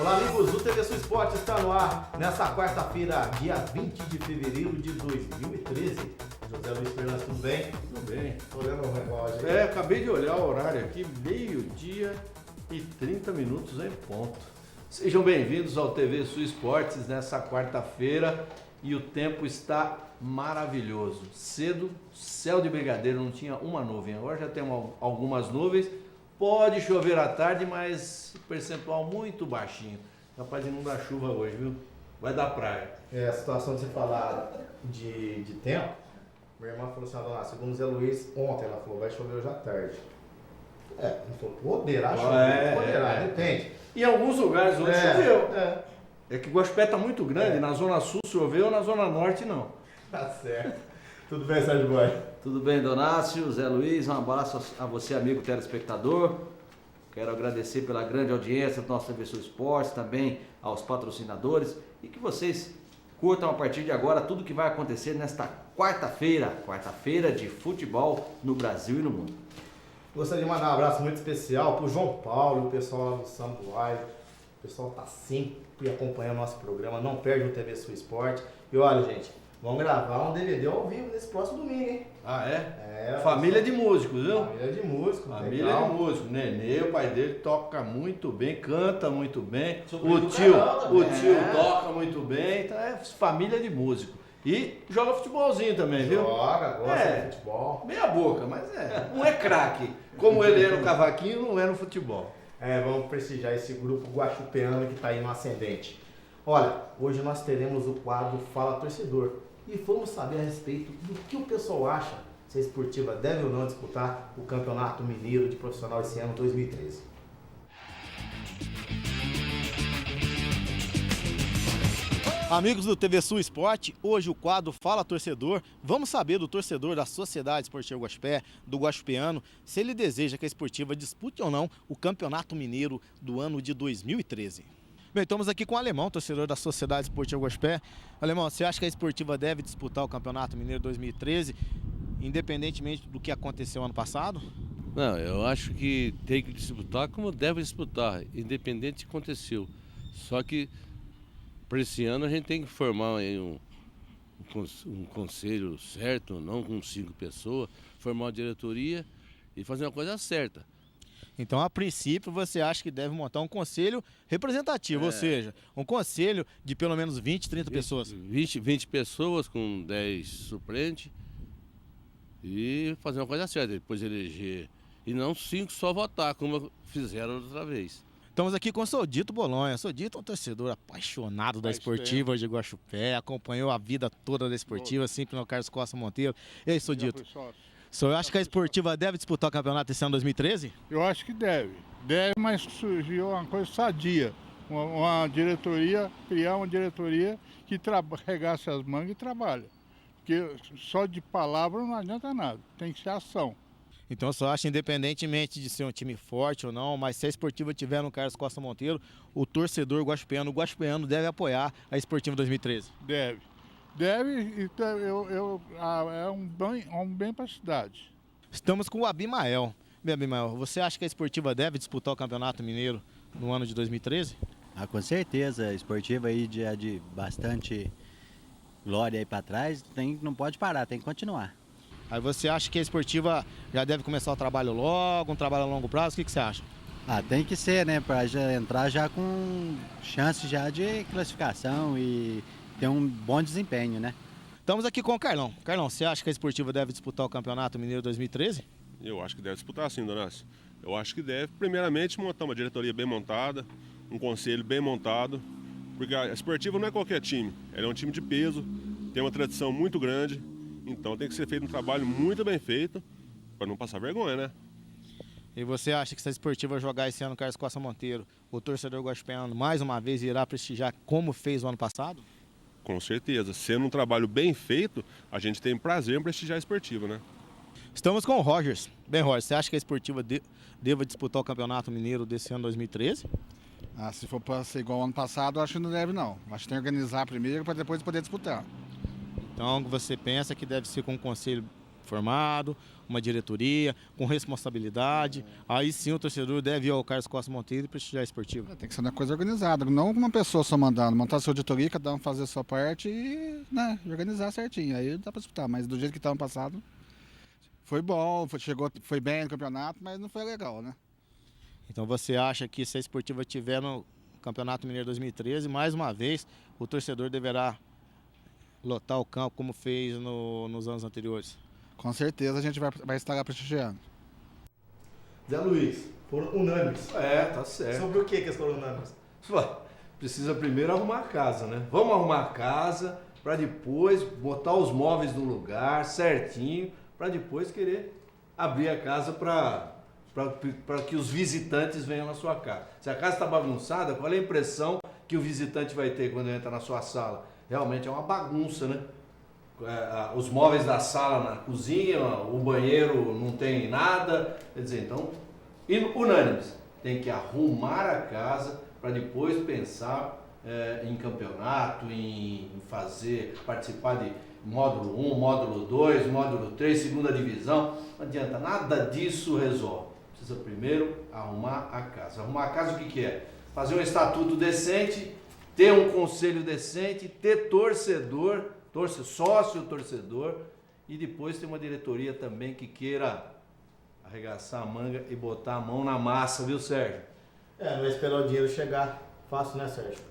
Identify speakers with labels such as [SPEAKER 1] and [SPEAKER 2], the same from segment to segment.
[SPEAKER 1] Olá, amigos, o TV Sul Esporte está no ar nessa quarta-feira, dia 20 de fevereiro de 2013. José Luiz Fernandes, tudo bem?
[SPEAKER 2] Tudo bem.
[SPEAKER 1] Estou olhando o relógio.
[SPEAKER 2] Acabei de olhar o horário aqui, meio-dia e 30 minutos em ponto. Sejam bem-vindos ao TV Sul Esportes nessa quarta-feira e o tempo está maravilhoso. Cedo, céu de brigadeiro, não tinha uma nuvem, agora já tem algumas nuvens. Pode chover à tarde, mas percentual muito baixinho. Capaz de não dar chuva hoje, viu? Vai dar praia.
[SPEAKER 1] A situação de você falar de tempo, minha irmã falou assim, dona, segundo o Zé Luiz, ontem ela falou, vai chover hoje à tarde. Ele falou, poderá chover, depende.
[SPEAKER 2] Em alguns lugares hoje choveu. É que Guaxupé está muito grande, na Zona Sul choveu, na Zona Norte não.
[SPEAKER 1] Tá certo. Tudo bem, Sérgio Boy?
[SPEAKER 3] Tudo bem, Donácio, Zé Luiz, um abraço a você, amigo telespectador. Quero agradecer pela grande audiência do nosso TV Sul Esportes, também aos patrocinadores e que vocês curtam a partir de agora tudo que vai acontecer nesta quarta-feira de futebol no Brasil e no mundo.
[SPEAKER 1] Gostaria de mandar um abraço muito especial pro João Paulo, o pessoal lá do Sambuai. O pessoal tá sempre acompanhando o nosso programa, não perde o TV Sul Esporte. E olha, gente, vamos gravar um DVD ao vivo nesse próximo domingo, hein?
[SPEAKER 2] Ah, é? Família de músicos, viu?
[SPEAKER 1] Família de músicos,
[SPEAKER 2] Família
[SPEAKER 1] legal.
[SPEAKER 2] de músicos. Nenê, o pai dele, toca muito bem, canta muito bem.
[SPEAKER 1] Sobrinho
[SPEAKER 2] O
[SPEAKER 1] do
[SPEAKER 2] tio
[SPEAKER 1] Carol também.
[SPEAKER 2] toca muito bem. Então é família de músico. E joga futebolzinho também, viu?
[SPEAKER 1] Gosta de futebol.
[SPEAKER 2] Meia boca, mas não é craque. Como ele é no cavaquinho, não é no futebol.
[SPEAKER 1] Vamos prestigiar esse grupo guaxupeano que está aí no ascendente. Olha, hoje nós teremos o quadro Fala Torcedor e vamos saber a respeito do que o pessoal acha se a Esportiva deve ou não disputar o Campeonato Mineiro de Profissional esse ano 2013. Amigos do TV Sul Esporte, hoje o quadro Fala Torcedor. Vamos saber do torcedor da Sociedade Esportiva Guaxupé, do guaxupeano, se ele deseja que a Esportiva dispute ou não o Campeonato Mineiro do ano de 2013. Bem, estamos aqui com o Alemão, torcedor da Sociedade Esportiva Guaxupé. Alemão, você acha que a Esportiva deve disputar o Campeonato Mineiro 2013, independentemente do que aconteceu ano passado?
[SPEAKER 4] Não, eu acho que tem que disputar como deve disputar, independente do que aconteceu. Só que para esse ano a gente tem que formar aí um conselho certo, não com 5 pessoas, formar uma diretoria e fazer uma coisa certa.
[SPEAKER 1] Então, a princípio, você acha que deve montar um conselho representativo, ou seja, um conselho de pelo menos 20, 30 pessoas.
[SPEAKER 4] 20 pessoas com 10 suplentes e fazer uma coisa certa, depois eleger. E não 5 só votar, como fizeram outra vez.
[SPEAKER 1] Estamos aqui com o Sodito Bolonha. Sodito é um torcedor apaixonado da Esportiva de Guaxupé, acompanhou a vida toda da Esportiva, sempre no Carlos Costa Monteiro. E aí, Sodito? O senhor acha que a Esportiva deve disputar o campeonato esse ano 2013?
[SPEAKER 5] Eu acho que deve. Deve, mas surgiu uma coisa sadia. Uma diretoria, criar uma diretoria que regasse as mangas e trabalhe. Porque só de palavra não adianta nada, tem que ser ação.
[SPEAKER 1] Então o senhor acha, independentemente de ser um time forte ou não, mas se a Esportiva tiver no Carlos Costa Monteiro, o torcedor guaxupeano deve apoiar a Esportiva 2013?
[SPEAKER 5] Deve. Deve, é um bem para a cidade.
[SPEAKER 1] Estamos com o Abimael. Bem, Abimael, você acha que a Esportiva deve disputar o Campeonato Mineiro no ano de 2013?
[SPEAKER 6] Com certeza, a Esportiva aí de bastante glória aí para trás, não pode parar, tem que continuar.
[SPEAKER 1] Aí você acha que a Esportiva já deve começar o trabalho logo, um trabalho a longo prazo? O que você acha?
[SPEAKER 6] Tem que ser, né, para entrar já com chance já de classificação e ter um bom desempenho, né?
[SPEAKER 1] Estamos aqui com o Carlão. Carlão, você acha que a Esportiva deve disputar o Campeonato Mineiro 2013?
[SPEAKER 7] Eu acho que deve disputar sim, Donácio. Eu acho que deve, primeiramente, montar uma diretoria bem montada, um conselho bem montado, porque a Esportiva não é qualquer time, ela é um time de peso, tem uma tradição muito grande, então tem que ser feito um trabalho muito bem feito, para não passar vergonha, né?
[SPEAKER 1] E você acha que se a Esportiva jogar esse ano no Carlos Costa Monteiro, o torcedor guaxupeano mais uma vez irá prestigiar como fez o ano passado?
[SPEAKER 7] Com certeza. Sendo um trabalho bem feito, a gente tem prazer em prestigiar a Esportiva, né?
[SPEAKER 1] Estamos com o Rogers. Bem, Rogers, você acha que a Esportiva deva disputar o Campeonato Mineiro desse ano 2013?
[SPEAKER 5] Se for para ser igual ao ano passado, acho que não deve não. Acho que tem que organizar primeiro para depois poder disputar.
[SPEAKER 1] Então você pensa que deve ser com um conselho formado, uma diretoria com responsabilidade. Aí sim o torcedor deve ir ao Carlos Costa Monteiro e prestigiar a esportiva.
[SPEAKER 8] Tem que ser uma coisa organizada, não uma pessoa só mandando, montar sua auditoria, cada um fazer a sua parte e organizar certinho. Aí dá para disputar, mas do jeito que estava passado, foi bom, foi bem no campeonato, mas não foi legal, né?
[SPEAKER 1] Então você acha que se a esportiva tiver no Campeonato Mineiro 2013, mais uma vez o torcedor deverá lotar o campo como fez nos anos anteriores?
[SPEAKER 8] Com certeza a gente vai estar lá prestigiando.
[SPEAKER 1] Zé Luiz, foram unânimes.
[SPEAKER 2] Tá certo.
[SPEAKER 1] Sobre o que eles foram unânimes?
[SPEAKER 2] Precisa primeiro arrumar a casa, né? Vamos arrumar a casa para depois botar os móveis no lugar certinho, para depois querer abrir a casa para que os visitantes venham na sua casa. Se a casa está bagunçada, qual é a impressão que o visitante vai ter quando entra na sua sala? Realmente é uma bagunça, né? Os móveis da sala na cozinha, o banheiro não tem nada. Quer dizer, então, unânimes, tem que arrumar a casa para depois pensar em campeonato, em participar de módulo 1, módulo 2, módulo 3, segunda divisão. Não adianta, nada disso resolve. Precisa primeiro arrumar a casa. Arrumar a casa o que é? Fazer um estatuto decente, ter um conselho decente, ter sócio torcedor e depois ter uma diretoria também que queira arregaçar a manga e botar a mão na massa, viu, Sérgio?
[SPEAKER 1] Não é esperar o dinheiro chegar fácil, né, Sérgio?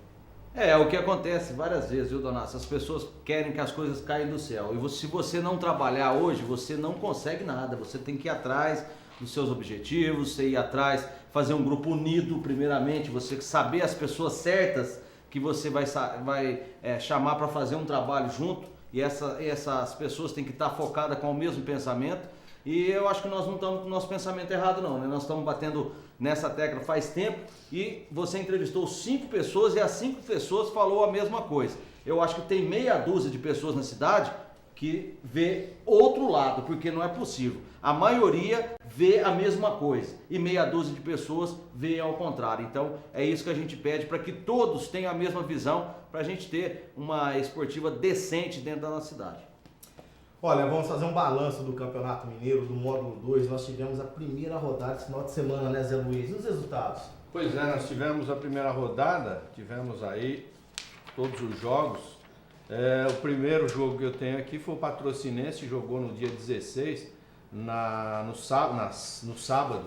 [SPEAKER 3] É o que acontece várias vezes, viu, Donato? As pessoas querem que as coisas caem do céu. E se você não trabalhar hoje, você não consegue nada. Você tem que ir atrás dos seus objetivos, você ir atrás, fazer um grupo unido, primeiramente, você saber as pessoas certas que você vai chamar para fazer um trabalho junto, e essas pessoas têm que estar focadas com o mesmo pensamento. E eu acho que nós não estamos com o nosso pensamento errado não, né? Nós estamos batendo nessa tecla faz tempo e você entrevistou 5 pessoas e as 5 pessoas falou a mesma coisa. Eu acho que tem meia dúzia de pessoas na cidade que vê outro lado, porque não é possível. A maioria vê a mesma coisa e meia dúzia de pessoas vê ao contrário. Então é isso que a gente pede para que todos tenham a mesma visão, para a gente ter uma esportiva decente dentro da nossa cidade.
[SPEAKER 1] Olha, vamos fazer um balanço do Campeonato Mineiro, do módulo 2. Nós tivemos a primeira rodada esse final de semana, né, Zé Luiz? E os resultados?
[SPEAKER 2] Pois é, nós tivemos a primeira rodada, tivemos aí todos os jogos. O primeiro jogo que eu tenho aqui foi o Patrocinense, jogou no dia 16, no sábado,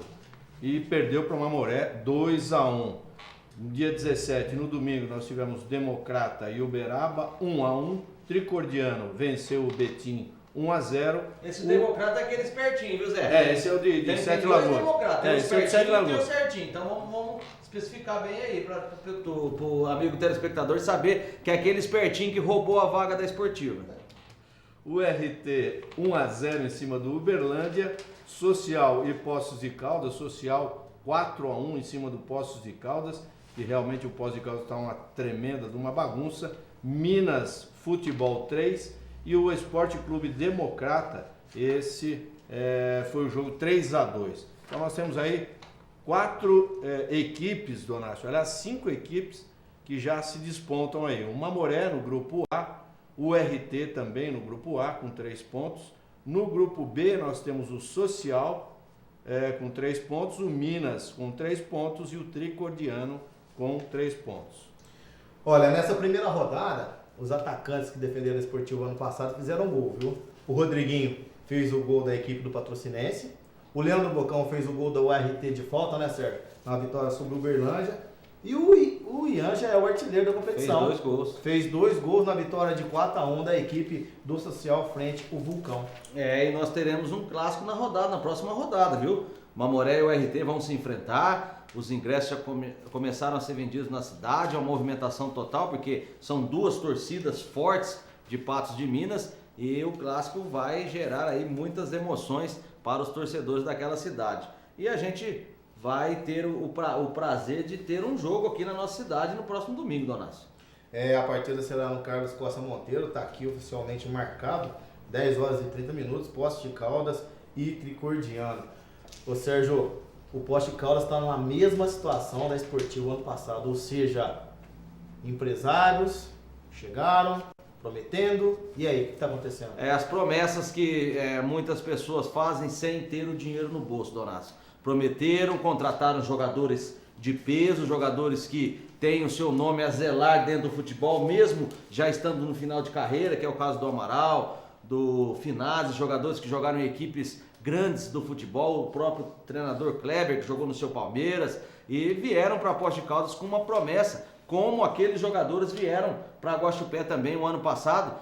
[SPEAKER 2] e perdeu para o Mamoré 2-1. No dia 17, no domingo, nós tivemos Democrata e Uberaba 1-1. Tricordiano venceu o Betim 1-0.
[SPEAKER 3] Esse Democrata é aquele espertinho, viu, Zé?
[SPEAKER 2] Esse é o de Sete
[SPEAKER 3] Lagoas.
[SPEAKER 2] Esse é o de Sete Lagoas.
[SPEAKER 3] Certinho. Então vamos especificar bem aí para o amigo telespectador saber que é aquele espertinho que roubou a vaga da esportiva.
[SPEAKER 2] O RT 1-0 em cima do Uberlândia. Social e Poços de Caldas. Social 4-1 em cima do Poços de Caldas. E realmente o Poços de Caldas está uma tremenda de uma bagunça. Minas Futebol 3 e o Esporte Clube Democrata, esse foi o jogo 3-2. Então nós temos aí 4 equipes, Donácio, aliás 5 equipes que já se despontam aí. O Mamoré no grupo A, o RT também no grupo A com 3 pontos. No grupo B nós temos o Social com 3 pontos, o Minas com 3 pontos e o Tricordiano com 3 pontos.
[SPEAKER 1] Olha, nessa primeira rodada, os atacantes que defenderam o Esportivo ano passado fizeram gol, viu? O Rodriguinho fez o gol da equipe do Patrocinense. O Leandro Bocão fez o gol da URT de falta, né, Sérgio? Na vitória sobre o Uberlândia. E o Ian já é o artilheiro da competição.
[SPEAKER 3] Fez 2 gols.
[SPEAKER 1] Fez 2 gols na vitória de 4-1 da equipe do Social frente ao Vulcão.
[SPEAKER 3] E nós teremos um clássico na próxima rodada, viu? Mamoré e o RT vão se enfrentar. Os ingressos já começaram a ser vendidos na cidade, é uma movimentação total, porque são 2 torcidas fortes de Patos de Minas e o clássico vai gerar aí muitas emoções para os torcedores daquela cidade. E a gente vai ter o prazer de ter um jogo aqui na nossa cidade no próximo domingo, Donácio.
[SPEAKER 1] A partida será no Carlos Costa Monteiro, está aqui oficialmente marcado, 10 horas e 30 minutos, Poços de Caldas e Tricordiano. Ô Sérgio, o Poços de Caldas está na mesma situação da Esportivo ano passado, ou seja, empresários chegaram, prometendo. E aí, o que está acontecendo?
[SPEAKER 3] As promessas que muitas pessoas fazem sem ter o dinheiro no bolso, Donácio. Prometeram, contrataram jogadores de peso, jogadores que têm o seu nome a zelar dentro do futebol, mesmo já estando no final de carreira, que é o caso do Amaral, do Finazzi, jogadores que jogaram em equipes grandes do futebol, o próprio treinador Kleber, que jogou no seu Palmeiras, e vieram para Poços de Caldas com uma promessa, como aqueles jogadores vieram para Guaxupé também o ano passado,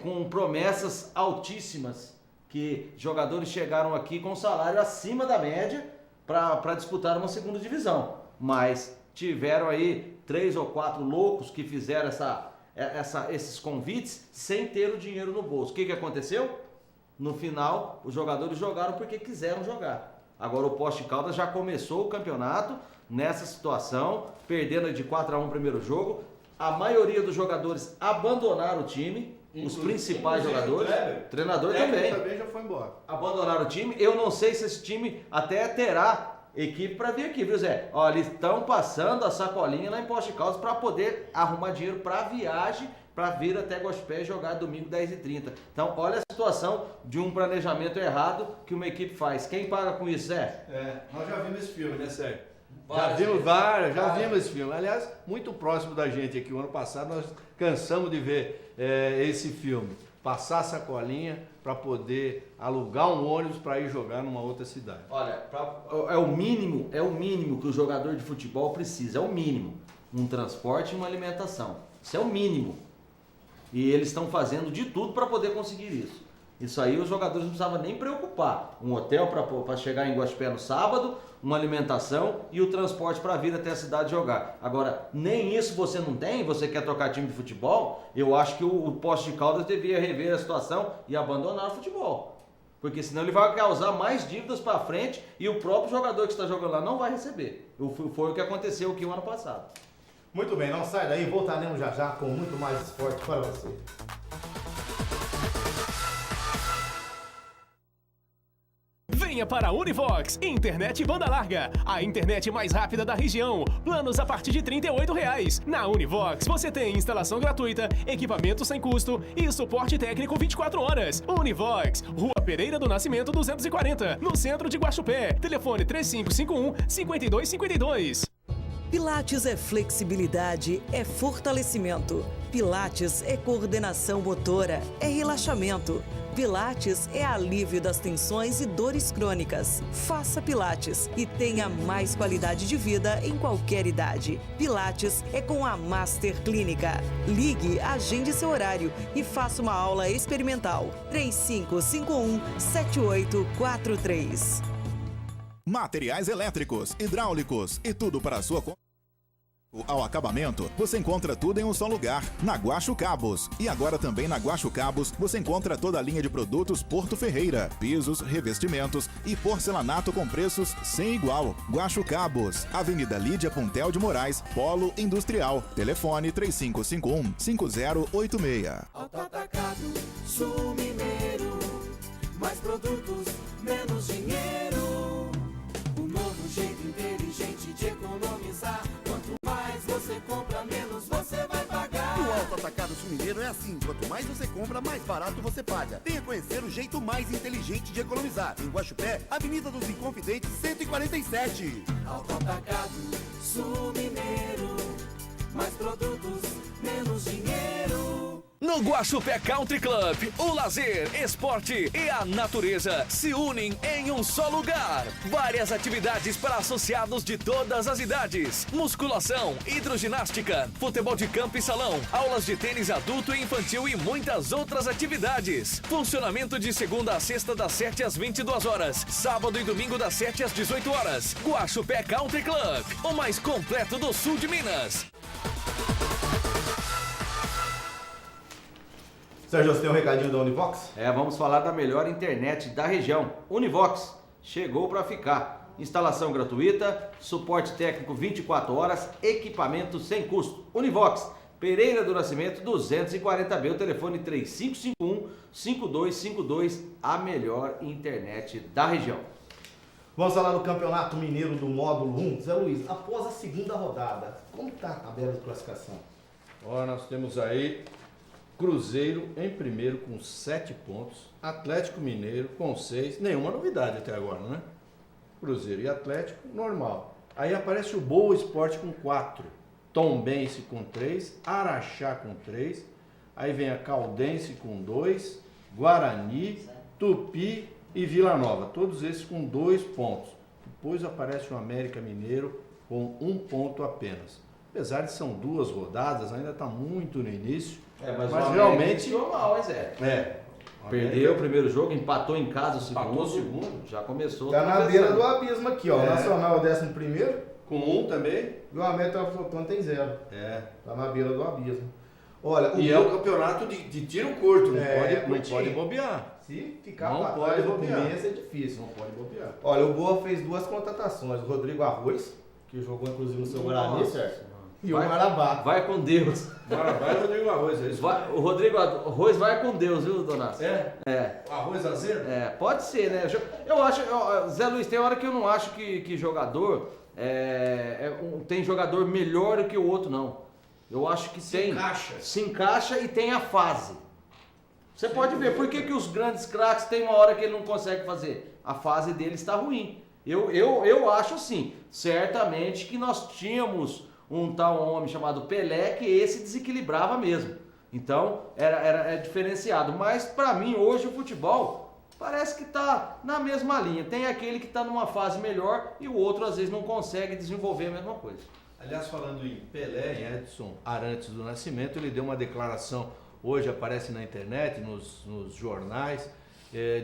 [SPEAKER 3] com promessas altíssimas, que jogadores chegaram aqui com salário acima da média para disputar uma segunda divisão, mas tiveram aí 3 ou 4 loucos que fizeram esses convites sem ter o dinheiro no bolso. O que aconteceu? No final, os jogadores jogaram porque quiseram jogar. Agora o Poços de Caldas já começou o campeonato nessa situação, perdendo de 4-1 o primeiro jogo. A maioria dos jogadores abandonaram o time, os principais jogadores. O treinador também
[SPEAKER 2] já foi embora.
[SPEAKER 3] Abandonaram o time. Eu não sei se esse time até terá equipe para vir aqui, viu, Zé? Olha, eles estão passando a sacolinha lá em Poços de Caldas para poder arrumar dinheiro para a viagem, para vir até Guaxupé e jogar domingo 10h30. Então, olha a situação de um planejamento errado que uma equipe faz. Quem paga com isso, Zé?
[SPEAKER 2] Nós já vimos esse filme, né, Sérgio?
[SPEAKER 3] Já
[SPEAKER 2] vimos esse filme. Aliás, muito próximo da gente aqui. O ano passado nós cansamos de ver esse filme. Passar a sacolinha para poder alugar um ônibus para ir jogar numa outra cidade.
[SPEAKER 3] Olha, é o mínimo que o jogador de futebol precisa, é o mínimo. Um transporte e uma alimentação. Isso é o mínimo. E eles estão fazendo de tudo para poder conseguir isso. Isso aí os jogadores não precisavam nem preocupar. Um hotel para chegar em Guaxupé no sábado, uma alimentação e o transporte para vir até a cidade jogar. Agora, nem isso você não tem, você quer trocar time de futebol, eu acho que o Poços de Caldas devia rever a situação e abandonar o futebol. Porque senão ele vai causar mais dívidas para frente e o próprio jogador que está jogando lá não vai receber. Foi o que aconteceu aqui o ano passado.
[SPEAKER 1] Muito bem, não sai daí, voltaremos já já com muito mais esporte para você.
[SPEAKER 9] Venha para a Univox, internet banda larga, a internet mais rápida da região, planos a partir de R$ 38,00. Na Univox você tem instalação gratuita, equipamento sem custo e suporte técnico 24 horas. Univox, Rua Pereira do Nascimento 240, no centro de Guaxupé. Telefone 3551-5252.
[SPEAKER 10] Pilates é flexibilidade, é fortalecimento. Pilates é coordenação motora, é relaxamento. Pilates é alívio das tensões e dores crônicas. Faça Pilates e tenha mais qualidade de vida em qualquer idade. Pilates é com a Master Clínica. Ligue, agende seu horário e faça uma aula experimental. 3551-7843.
[SPEAKER 11] Materiais elétricos, hidráulicos e tudo para a sua ao acabamento, você encontra tudo em um só lugar, na Guaxo Cabos. E agora também na Guaxo Cabos, você encontra toda a linha de produtos Porto Ferreira, pisos, revestimentos e porcelanato com preços sem igual. Guaxo Cabos, Avenida Lídia Puntel de Moraes, Polo Industrial. Telefone 3551-5086.
[SPEAKER 12] Autoatacado, Sul Mineiro, mais produtos, menos dinheiro. Um novo jeito inteligente de economizar. Você compra menos, você vai pagar.
[SPEAKER 13] No Alto Atacado Sul Mineiro é assim, quanto mais você compra, mais barato você paga. Venha conhecer o jeito mais inteligente de economizar. Em Guaxupé, Avenida dos Inconfidentes, 147.
[SPEAKER 12] Alto Atacado Sul Mineiro, mais produtos, menos dinheiro.
[SPEAKER 14] No Guaxupé Country Club, o lazer, esporte e a natureza se unem em um só lugar. Várias atividades para associados de todas as idades. Musculação, hidroginástica, futebol de campo e salão, aulas de tênis adulto e infantil e muitas outras atividades. Funcionamento de segunda a sexta das 7 às 22 horas. Sábado e domingo das 7 às 18 horas. Guaxupé Country Club, o mais completo do sul de Minas.
[SPEAKER 1] Sérgio, você tem um recadinho da Univox?
[SPEAKER 3] Vamos falar da melhor internet da região. Univox, chegou para ficar. Instalação gratuita, suporte técnico 24 horas, equipamento sem custo. Univox, Pereira do Nascimento 240B, o telefone 3551-5252, a melhor internet da região.
[SPEAKER 1] Vamos falar do Campeonato Mineiro do Módulo 1. Zé Luiz, após a segunda rodada, como está a tabela de classificação?
[SPEAKER 2] Nós temos aí Cruzeiro em primeiro com 7 pontos. Atlético Mineiro com 6. Nenhuma novidade até agora, né? Cruzeiro e Atlético, normal. Aí aparece o Boa Esporte com 4. Tombense com 3. Araxá com 3. Aí vem a Caldense com 2. Guarani, Tupi e Vila Nova. Todos esses com 2 pontos. Depois aparece o América Mineiro com 1 ponto apenas. Apesar de são 2 rodadas, ainda está muito no início.
[SPEAKER 3] Mas
[SPEAKER 2] Mas
[SPEAKER 3] o
[SPEAKER 2] realmente
[SPEAKER 3] iniciou mal, hein, Zé? Perdeu o primeiro jogo, empatou em casa o segundo. Já começou.
[SPEAKER 1] Tá na beira do abismo aqui, ó. O Nacional é o 11º.
[SPEAKER 2] Com 1 também.
[SPEAKER 1] E o América Teófilo tem 0. Tá na beira do abismo. Olha,
[SPEAKER 2] é o campeonato de tiro curto, não pode bobear.
[SPEAKER 1] Se ficar
[SPEAKER 2] não
[SPEAKER 1] pra
[SPEAKER 2] pode
[SPEAKER 1] trás do
[SPEAKER 2] bobear.
[SPEAKER 1] começo é difícil.
[SPEAKER 2] Não pode bobear.
[SPEAKER 1] Olha, o Boa fez 2 contratações. O Rodrigo Arroz, que jogou inclusive no seu Guarani, certo? E o Marabá.
[SPEAKER 3] Vai com Deus.
[SPEAKER 2] Marabá e o Rodrigo Arroz, é isso?
[SPEAKER 3] O Rodrigo Arroz vai com Deus, viu, Donácio?
[SPEAKER 2] Arroz azedo?
[SPEAKER 3] Pode ser, né? Eu acho, Zé Luiz, tem hora que eu não acho que jogador tem jogador melhor do que o outro, não. Eu acho que se encaixa e tem a fase. Você pode ver, por que os grandes craques tem uma hora que ele não consegue fazer? A fase dele está ruim. Eu acho assim, certamente que nós tínhamos um tal homem chamado Pelé que esse desequilibrava mesmo. Então, era diferenciado. Mas para mim, hoje o futebol parece que está na mesma linha. Tem aquele que está numa fase melhor e o outro às vezes não consegue desenvolver a mesma coisa.
[SPEAKER 2] Aliás, falando em Pelé, em Edson Arantes do Nascimento, ele deu uma declaração, hoje aparece na internet, nos jornais,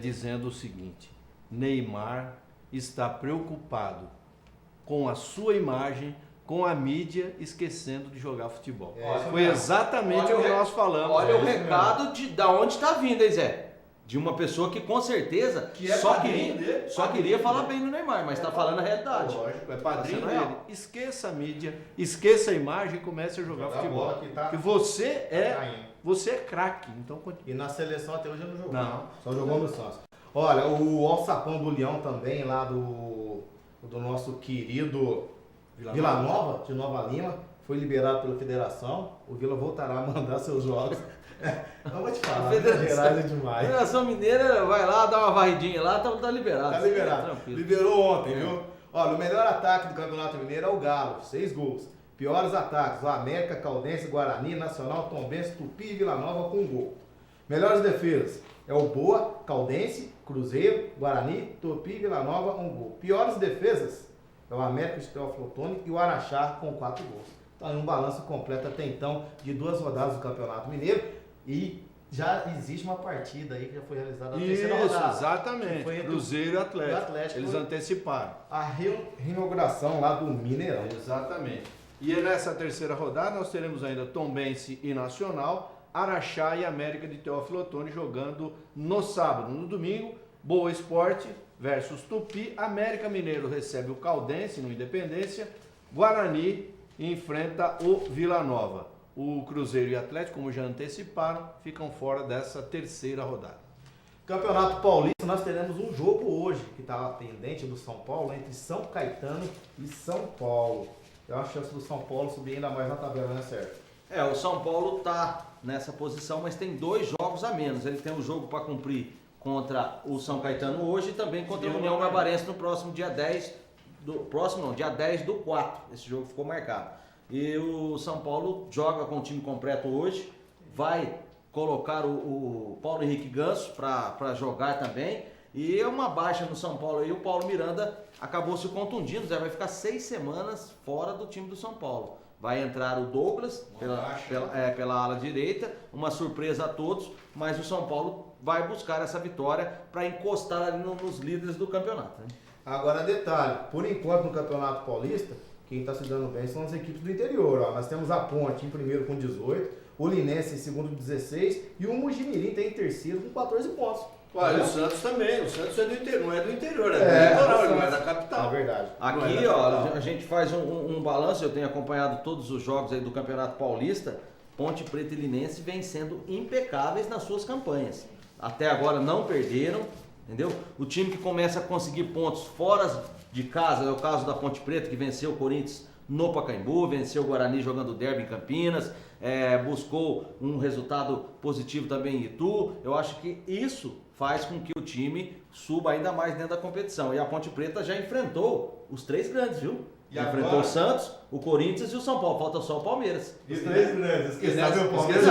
[SPEAKER 2] dizendo o seguinte: Neymar está preocupado com a sua imagem, com a mídia, esquecendo de jogar futebol. Foi exatamente o que nós falamos.
[SPEAKER 3] Olha o recado da onde está vindo, hein, Zé? De uma pessoa que com certeza só queria falar bem do Neymar, mas está falando a realidade.
[SPEAKER 2] Lógico, é padrinho dele. Esqueça a mídia, esqueça a imagem e comece a jogar futebol. Porque você é craque. Então,
[SPEAKER 1] e na seleção até hoje ele não jogou.
[SPEAKER 2] Não.
[SPEAKER 1] Só jogou no Santos. Olha, o alçapão do Leão também, lá do nosso querido Vila Nova, de Nova Lima, foi liberado pela federação. O Vila voltará a mandar seus jogos. Não vou te falar, Minas Gerais é demais.
[SPEAKER 3] A Federação Mineira vai lá, dá uma varridinha lá, tá liberado.
[SPEAKER 1] Tá liberado. Liberou ontem, viu? Olha, o melhor ataque do Campeonato Mineiro é o Galo, 6 gols. Piores ataques, o América, Caldense, Guarani, Nacional, Tombense, Tupi e Vila Nova com 1 gol. Melhores defesas é o Boa, Caldense, Cruzeiro, Guarani, Tupi e Vila Nova, 1 gol. Piores defesas é o América, Teófilo Otoni e o Araxá com 4 gols. Então, um balanço completo até então de 2 rodadas do Campeonato Mineiro. E já existe uma partida aí que já foi realizada na terceira rodada.
[SPEAKER 2] Exatamente. Foi Cruzeiro e Atlético. Eles anteciparam.
[SPEAKER 1] A reinauguração lá do Mineirão.
[SPEAKER 2] Exatamente. E nessa terceira rodada nós teremos ainda Tombense e Nacional, Araxá e América de Teófilo Otoni jogando no sábado. No domingo, Boa Esporte versus Tupi. América Mineiro recebe o Caldense no Independência. Guarani enfrenta o Vila Nova. O Cruzeiro e Atlético, como já anteciparam, ficam fora dessa terceira rodada.
[SPEAKER 1] Campeonato Paulista, nós teremos um jogo hoje, que está pendente do São Paulo, entre São Caetano e São Paulo. Tem uma chance do São Paulo subir ainda mais na tabela, né, Sérgio?
[SPEAKER 3] O São Paulo está nessa posição, mas tem 2 jogos a menos. Ele tem um jogo para cumprir contra o São Caetano hoje e também contra a União Barbarense no próximo dia 10 dia 10 do 4. Esse jogo ficou marcado. E o São Paulo joga com o time completo hoje, vai colocar o Paulo Henrique Ganso para jogar também. E é uma baixa no São Paulo aí, o Paulo Miranda acabou se contundindo, vai ficar 6 semanas fora do time do São Paulo. Vai entrar o Douglas pela ala direita, uma surpresa a todos, mas o São Paulo vai buscar essa vitória para encostar ali nos líderes do campeonato. Né?
[SPEAKER 1] Agora detalhe, por enquanto no Campeonato Paulista, quem está se dando bem são as equipes do interior. Ó. Nós temos a Ponte em primeiro com 18, o Linense em segundo com 16 e o Mugimirim tem em terceiro com 14 pontos.
[SPEAKER 2] Olha, o Santos também, o Santos é do interior, não é do interior, é do litoral, ele não é da capital.
[SPEAKER 1] É verdade.
[SPEAKER 3] Aqui, a gente faz um balanço, eu tenho acompanhado todos os jogos aí do Campeonato Paulista, Ponte Preta e Linense vêm sendo impecáveis nas suas campanhas. Até agora não perderam, entendeu? O time que começa a conseguir pontos fora de casa, é o caso da Ponte Preta, que venceu o Corinthians no Pacaembu, venceu o Guarani jogando derby em Campinas, buscou um resultado positivo também em Itu. Eu acho que isso faz com que o time suba ainda mais dentro da competição. E a Ponte Preta já enfrentou os 3 grandes, viu? Já enfrentou o Santos, o Corinthians e o São Paulo. Falta só o Palmeiras.
[SPEAKER 2] Os 3 grandes.
[SPEAKER 3] Esqueceu o Palmeiras.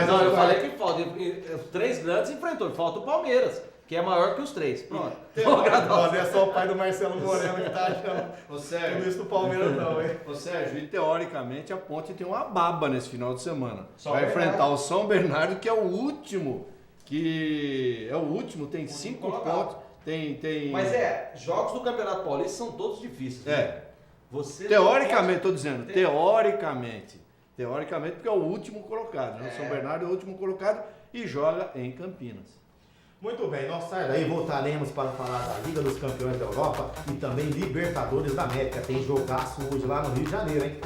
[SPEAKER 3] Não, eu falei que falta. Os 3 grandes enfrentou. Falta o Palmeiras, que é maior que os 3. Pronto.
[SPEAKER 2] Não é só o pai do Marcelo Moreno que tá achando tudo isso do Palmeiras não, hein? Ô Sérgio, e teoricamente a Ponte tem uma baba nesse final de semana. Vai enfrentar o São Bernardo, que é o último, tem 5 pontos. Tem...
[SPEAKER 3] Mas jogos do Campeonato Paulista são todos difíceis.
[SPEAKER 2] Teoricamente, estou dizendo, teoricamente, porque é o último colocado, né? O São Bernardo é o último colocado e joga em Campinas.
[SPEAKER 1] Muito bem, nós saímos daí, voltaremos para falar da Liga dos Campeões da Europa e também Libertadores da América. Tem jogaço hoje lá no Rio de Janeiro, hein?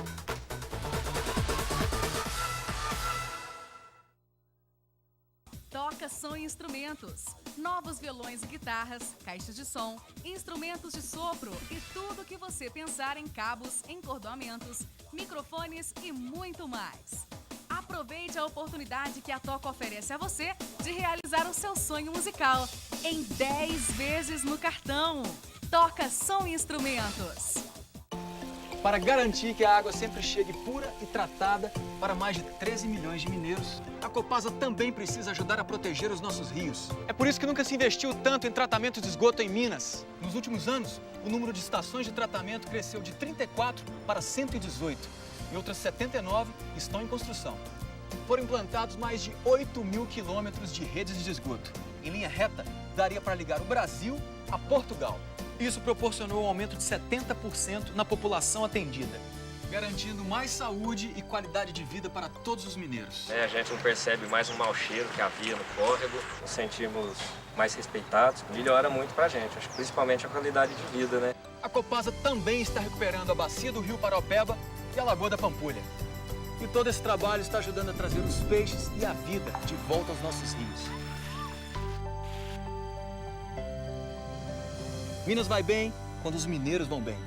[SPEAKER 15] Toca Som e Instrumentos. Novos violões e guitarras, caixas de som, instrumentos de sopro e tudo o que você pensar em cabos, encordoamentos, microfones e muito mais. Aproveite a oportunidade que a Toca oferece a você de realizar o seu sonho musical em 10 vezes no cartão. Toca Som e Instrumentos.
[SPEAKER 16] Para garantir que a água sempre chegue pura e tratada para mais de 13 milhões de mineiros, a Copasa também precisa ajudar a proteger os nossos rios. É por isso que nunca se investiu tanto em tratamento de esgoto em Minas. Nos últimos anos, o número de estações de tratamento cresceu de 34 para 118 e outras 79 estão em construção. Foram implantados mais de 8 mil quilômetros de redes de esgoto. Em linha reta, daria para ligar o Brasil a Portugal. Isso proporcionou um aumento de 70% na população atendida, garantindo mais saúde e qualidade de vida para todos os mineiros.
[SPEAKER 17] A gente não percebe mais um mau cheiro que havia no córrego, nos sentimos mais respeitados, melhora muito para a gente, acho que principalmente a qualidade de vida, né?
[SPEAKER 16] A Copasa também está recuperando a bacia do Rio Paraopeba e a Lagoa da Pampulha. E todo esse trabalho está ajudando a trazer os peixes e a vida de volta aos nossos rios. Minas vai bem quando os mineiros vão bem.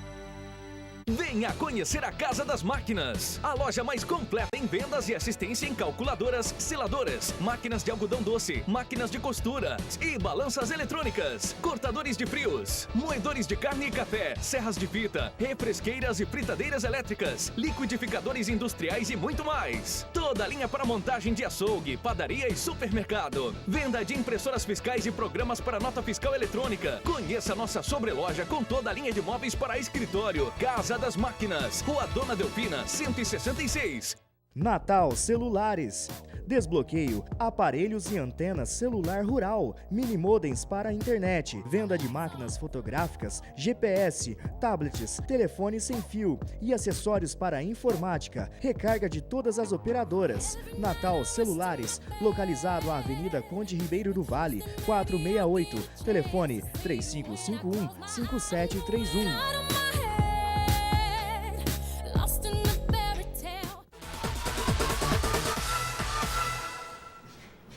[SPEAKER 14] Venha conhecer a Casa das Máquinas, a loja mais completa em vendas e assistência em calculadoras, seladoras, máquinas de algodão doce, máquinas de costura e balanças eletrônicas, cortadores de frios, moedores de carne e café, serras de fita, refresqueiras e fritadeiras elétricas, liquidificadores industriais e muito mais. Toda a linha para montagem de açougue, padaria e supermercado. Venda de impressoras fiscais e programas para nota fiscal eletrônica. Conheça nossa sobreloja com toda a linha de móveis para escritório. Casa das Máquinas, Rua Dona Delfina, 166.
[SPEAKER 18] Natal Celulares. Desbloqueio, aparelhos e antenas celular rural, mini modems para a internet, venda de máquinas fotográficas, GPS, tablets, telefone sem fio e acessórios para a informática, recarga de todas as operadoras. Natal Celulares, localizado à Avenida Conde Ribeiro do Vale, 468, telefone 3551-5731.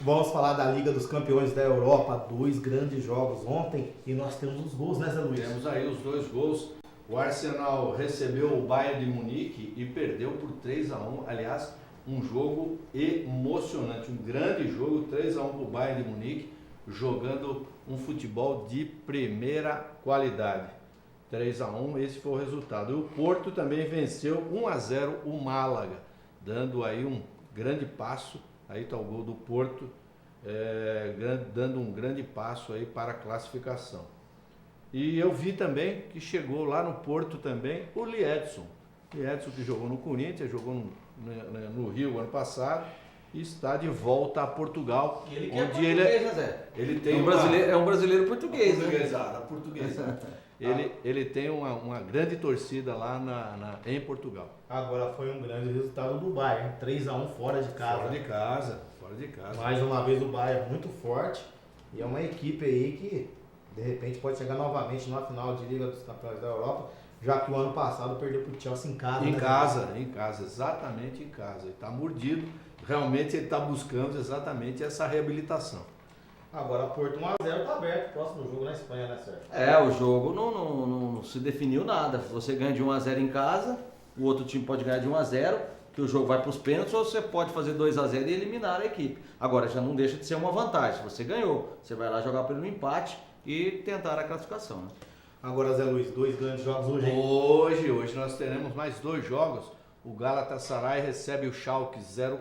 [SPEAKER 1] Vamos falar da Liga dos Campeões da Europa, 2 grandes jogos ontem e nós temos os gols, né, Zé Luiz?
[SPEAKER 2] Temos aí os 2 gols. O Arsenal recebeu o Bayern de Munique e perdeu por 3-1. Aliás, um jogo emocionante, um grande jogo, 3-1 para o Bayern de Munique, jogando um futebol de primeira qualidade. 3-1, esse foi o resultado. E o Porto também venceu 1-0 o Málaga, dando aí um grande passo. Aí está o gol do Porto, dando um grande passo aí para a classificação. E eu vi também que chegou lá no Porto também o Liedson. Liedson que jogou no Corinthians, jogou no Rio ano passado e está de volta a Portugal.
[SPEAKER 3] Ele que onde é Zé?
[SPEAKER 2] Ele tem
[SPEAKER 3] é um brasileiro português,
[SPEAKER 2] portuguesada. Ele tem uma grande torcida lá em Portugal.
[SPEAKER 1] Agora foi um grande resultado do Bayern, 3-1 fora de casa.
[SPEAKER 2] Fora de casa.
[SPEAKER 1] Mais uma vez o Bayern muito forte e é uma equipe aí que de repente pode chegar novamente numa final de Liga dos Campeões da Europa, já que o ano passado perdeu para o Chelsea em casa.
[SPEAKER 2] Em casa, exatamente em casa. Ele está mordido, realmente ele está buscando exatamente essa reabilitação.
[SPEAKER 1] Agora Porto 1-0 está aberto, próximo jogo na Espanha, né, Sérgio?
[SPEAKER 3] O jogo não se definiu nada. Você ganha de 1-0 em casa, o outro time pode ganhar de 1-0, que o jogo vai para os pênaltis, ou você pode fazer 2-0 e eliminar a equipe. Agora, já não deixa de ser uma vantagem. Se você ganhou, você vai lá jogar pelo empate e tentar a classificação. Né?
[SPEAKER 1] Agora, Zé Luiz, 2 grandes jogos hoje, hein?
[SPEAKER 2] Hoje nós teremos mais 2 jogos. O Galatasaray recebe o Schalke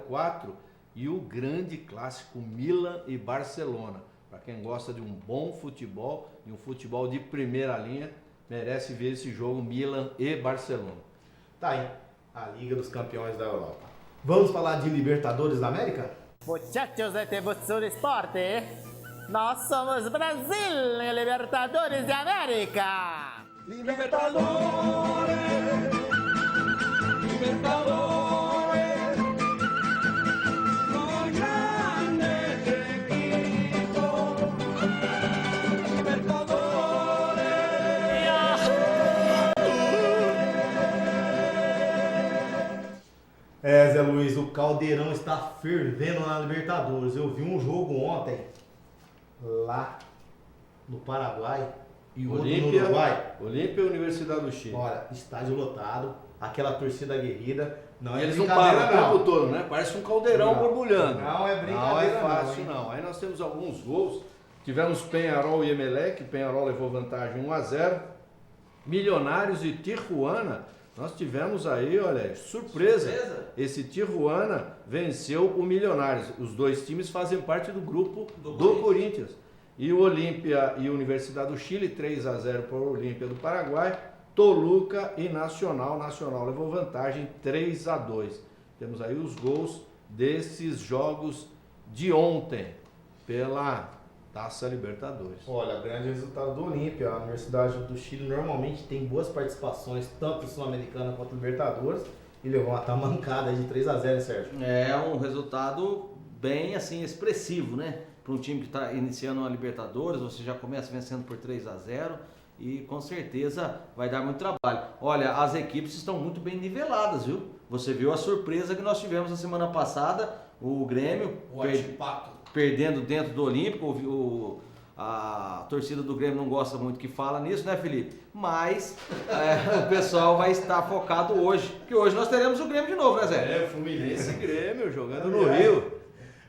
[SPEAKER 2] 04 e o grande clássico Milan e Barcelona. Para quem gosta de um bom futebol e um futebol de primeira linha, merece ver esse jogo Milan e Barcelona.
[SPEAKER 1] Tá aí, a Liga dos Campeões da Europa. Vamos falar de Libertadores da América?
[SPEAKER 19] Muchachos de TV Esporte, nós somos Brasil em Libertadores da América!
[SPEAKER 12] Libertadores, Libertadores, los grandes equipos, Libertadores.
[SPEAKER 1] Zé Luiz, o caldeirão está fervendo na Libertadores. Eu vi um jogo ontem, lá no Paraguai. E outro no Uruguai.
[SPEAKER 2] Olímpia e Universidade do Chile.
[SPEAKER 1] Olha, estádio lotado, aquela torcida aguerrida. Não é
[SPEAKER 2] Eles não
[SPEAKER 1] brincadeira,
[SPEAKER 2] param o tempo todo, né? Parece um caldeirão borbulhando.
[SPEAKER 1] Não é brincadeira,
[SPEAKER 2] não. É fácil,
[SPEAKER 1] não.
[SPEAKER 2] Aí nós temos alguns gols. Tivemos Peñarol e Emelec. Peñarol levou vantagem 1-0. Milionários e Tijuana. Nós tivemos aí, olha, surpresa. Esse Tijuana venceu o Milionários. Os 2 times fazem parte do grupo do Corinthians. E o Olímpia e Universidade do Chile, 3-0 para o Olímpia do Paraguai. Toluca e Nacional. Nacional levou vantagem 3-2. Temos aí os gols desses jogos de ontem pela Taça Libertadores.
[SPEAKER 1] Olha, grande resultado do Olímpia. A Universidade do Chile normalmente tem boas participações, tanto Sul-Americana quanto Libertadores, e levou uma tamancada de 3-0, Sérgio.
[SPEAKER 3] É um resultado bem assim expressivo, né? Para um time que está iniciando uma Libertadores, você já começa vencendo por 3-0 e com certeza vai dar muito trabalho. Olha, as equipes estão muito bem niveladas, viu? Você viu a surpresa que nós tivemos na semana passada, o Grêmio perdendo dentro do Olímpico. A torcida do Grêmio não gosta muito que fala nisso, né, Felipe? Mas o pessoal vai estar focado hoje, porque hoje nós teremos o Grêmio de novo, né, Zé?
[SPEAKER 2] Fluminense e Grêmio jogando no Rio.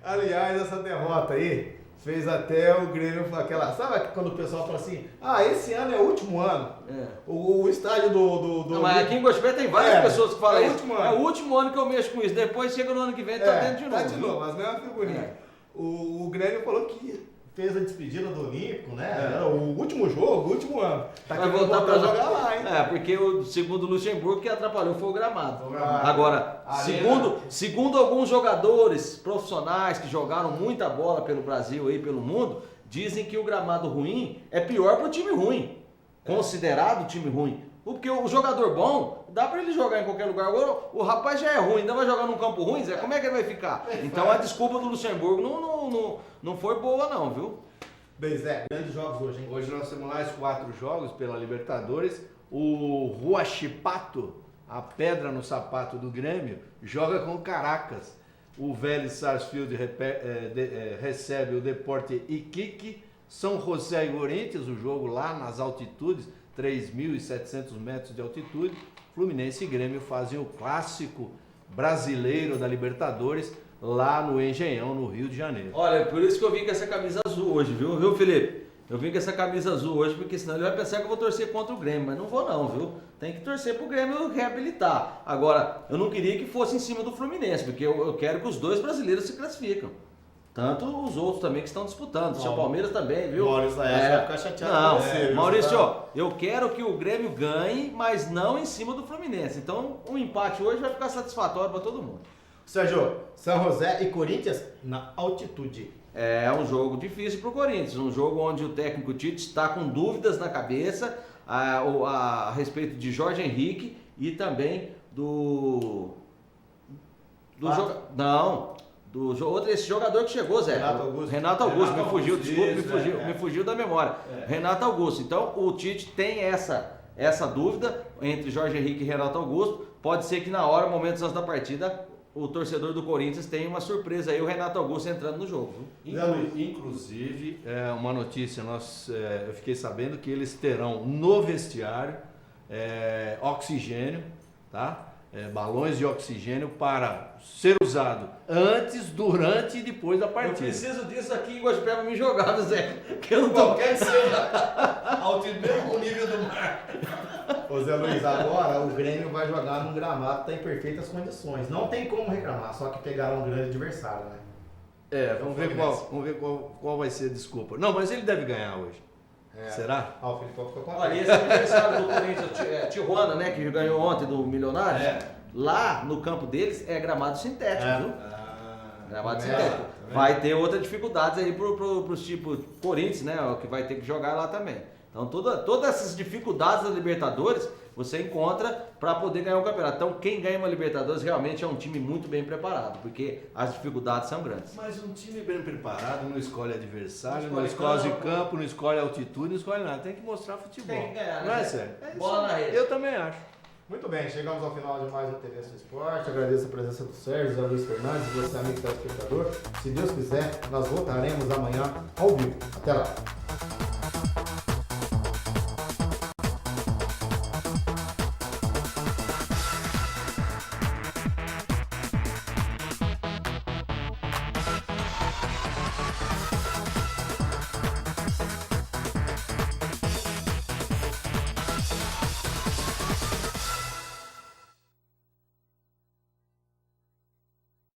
[SPEAKER 1] Aliás, essa derrota aí fez até o Grêmio aquela... Sabe quando o pessoal fala assim, esse ano é o último ano? O estádio do
[SPEAKER 3] Não, mas aqui em Goiás tem várias pessoas que falam isso.
[SPEAKER 1] Último ano.
[SPEAKER 3] É o último ano que eu mexo com isso. Depois chega no ano que vem e tá dentro de novo.
[SPEAKER 1] Tá de novo, mas mesma figurinha. O Grêmio falou que fez a despedida do Olímpico, né? Era o último jogo, o último ano. Tá
[SPEAKER 3] vai
[SPEAKER 1] querendo
[SPEAKER 3] voltar
[SPEAKER 1] voltar a jogar lá, hein?
[SPEAKER 3] Porque segundo o Luxemburgo, que atrapalhou foi o gramado.
[SPEAKER 1] gramado.
[SPEAKER 3] Agora, segundo alguns jogadores profissionais que jogaram muita bola pelo Brasil e pelo mundo, dizem que o gramado ruim é pior para o time ruim. Considerado time ruim. Porque o jogador bom, dá para ele jogar em qualquer lugar. Agora, o rapaz já é ruim, ainda vai jogar num campo ruim, Zé, como é que ele vai ficar? Então a desculpa do Luxemburgo não foi boa não, viu?
[SPEAKER 1] Bem, Zé, grandes jogos hoje, hein?
[SPEAKER 2] Hoje nós temos mais 4 jogos pela Libertadores. O Huachipato, a pedra no sapato do Grêmio, joga com Caracas. O Vélez Sarsfield recebe o Deporte Iquique. São José e Corinthians, o jogo lá nas altitudes, 3.700 metros de altitude. Fluminense e Grêmio fazem o clássico brasileiro da Libertadores lá no Engenhão, no Rio de Janeiro.
[SPEAKER 3] Olha, por isso que eu vim com essa camisa azul hoje, viu, Felipe? Eu vim com essa camisa azul hoje, porque senão ele vai pensar que eu vou torcer contra o Grêmio, mas não vou não, viu? Tem que torcer pro Grêmio reabilitar. Agora, eu não queria que fosse em cima do Fluminense, porque eu quero que os 2 brasileiros se classificam. Tanto os outros também que estão disputando. O seu Palmeiras também, viu?
[SPEAKER 1] Maurício vai ficar chateado
[SPEAKER 3] não,
[SPEAKER 1] com você.
[SPEAKER 3] Maurício, eu quero que o Grêmio ganhe, mas não em cima do Fluminense. Então, um empate hoje vai ficar satisfatório para todo mundo.
[SPEAKER 1] Sérgio, São José e Corinthians na altitude.
[SPEAKER 3] É um jogo difícil para o Corinthians, um jogo onde o técnico Tite está com dúvidas na cabeça a respeito de Jorge Henrique e também esse jogador que chegou, Zé. Renato Augusto, me fugiu, desculpa, me fugiu da memória. Renato Augusto. Então o Tite tem essa dúvida entre Jorge Henrique e Renato Augusto. Pode ser que na hora, momentos antes da partida, o torcedor do Corinthians tem uma surpresa aí, o Renato Augusto entrando no jogo.
[SPEAKER 2] Inclusive, uma notícia, eu fiquei sabendo que eles terão no vestiário oxigênio, tá? balões de oxigênio para ser usado antes, durante e depois da
[SPEAKER 3] Eu
[SPEAKER 2] partida.
[SPEAKER 3] preciso disso aqui em Guaxupé pra me jogar, Zé. Que eu não tô...
[SPEAKER 2] Qualquer que seja mesmo nível do mar.
[SPEAKER 1] Ô Zé Luiz, agora o Grêmio vai jogar num gramado que está em perfeitas condições. Não tem como reclamar, só que pegaram um grande adversário, né?
[SPEAKER 2] Vamos ver qual vai ser a desculpa. Não, mas ele deve ganhar hoje. Será?
[SPEAKER 1] O Filipão ficou com
[SPEAKER 3] Olha, esse adversário do Corinthians, Tijuana, né, que ganhou ontem do Milionário, lá no campo deles é gramado sintético, viu? Gramado sintético. Vai ter outras dificuldades aí pros tipos Corinthians, né, que vai ter que jogar lá também. Então todas essas dificuldades da Libertadores você encontra para poder ganhar o campeonato. Então quem ganha uma Libertadores realmente é um time muito bem preparado, porque as dificuldades são grandes.
[SPEAKER 2] Mas um time bem preparado não escolhe adversário, não escolhe campo, não escolhe altitude, não escolhe nada. Tem que mostrar futebol.
[SPEAKER 3] Tem que ganhar, né?
[SPEAKER 2] Não é sério?
[SPEAKER 3] Bola na rede.
[SPEAKER 2] Eu também acho.
[SPEAKER 1] Muito bem, chegamos ao final de mais um TV Sul Esporte. Agradeço a presença do Sérgio, Zé Luiz Fernandes, você amigo telespectador. Se Deus quiser, nós voltaremos amanhã ao vivo. Até lá.